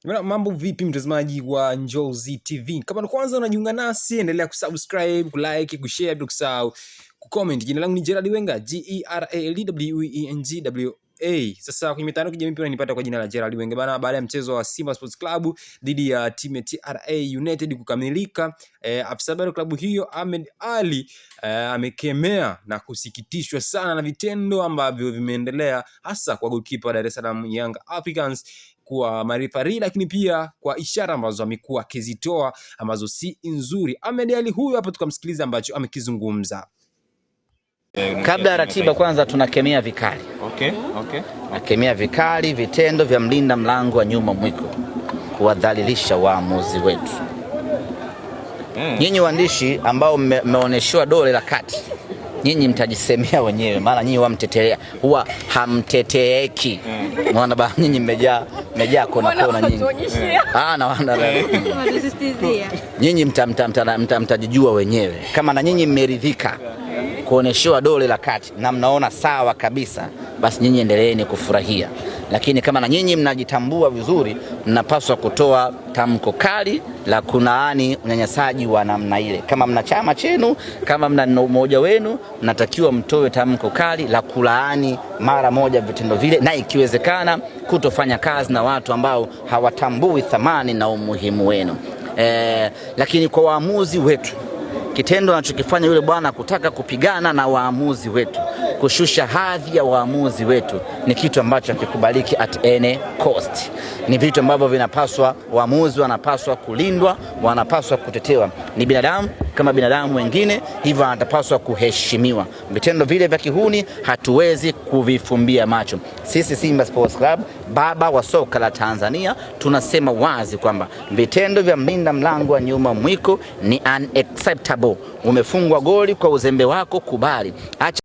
Mambo vipi mtazamaji wa Njozi TV? Kama kwanza unajiunga nasi, endelea kusubscribe, kulike, kushare, bila kusahau kucomment. Jina langu ni Gerald Wenga, GERALDWENGWA. Sasa kwenye mitandao ya kijamii pia unanipata kwa jina la Gerald Wenga bana. Baada ya mchezo wa Simba Sports Club dhidi ya timu ya TRA United kukamilika, afisa habari klabu hiyo Ahmed Ali amekemea na kusikitishwa sana na vitendo ambavyo vimeendelea hasa kwa goalkeeper wa Dar es Salaam Young Africans kwa marifari, lakini pia kwa ishara ambazo amekuwa akizitoa ambazo si nzuri. Ahmed Ali huyu hapa, tukamsikiliza ambacho amekizungumza. Kabla ya ratiba, kwanza tunakemea vikali. Nakemea vikali vitendo vya mlinda mlango wa nyuma mwiko kuwadhalilisha waamuzi wetu. Nyinyi waandishi ambao mmeonyeshwa dole la kati, nyinyi mtajisemea wenyewe, maana nyinyi wamtetea huwa hamteteeki. Unaona ba, nyinyi mmejaa kona nyinyi. Na wana nyinyi mtajijua wenyewe. Kama na nyinyi mmeridhika kuoneshewa dole la kati na mnaona sawa kabisa, basi nyinyi endeleeni kufurahia. Lakini kama na nyinyi mnajitambua vizuri, mnapaswa kutoa tamko kali la kunaani unyanyasaji wa namna ile. Kama mna chama chenu, kama mna umoja wenu, mnatakiwa mtoe tamko kali la kulaani mara moja vitendo vile, na ikiwezekana kutofanya kazi na watu ambao hawatambui thamani na umuhimu wenu. Lakini kwa waamuzi wetu, kitendo anachokifanya yule bwana kutaka kupigana na waamuzi wetu, kushusha hadhi ya waamuzi wetu, ni kitu ambacho hakikubaliki at any cost. Ni vitu ambavyo vinapaswa, waamuzi wanapaswa kulindwa, wanapaswa kutetewa. Ni binadamu kama binadamu wengine, hivyo anapaswa kuheshimiwa. Vitendo vile vya kihuni hatuwezi kuvifumbia macho. Sisi Simba Sports Club, baba wa soka la Tanzania, tunasema wazi kwamba vitendo vya mlinda mlango wa nyuma mwiko ni unacceptable. Umefungwa goli kwa uzembe wako, kubali. Acha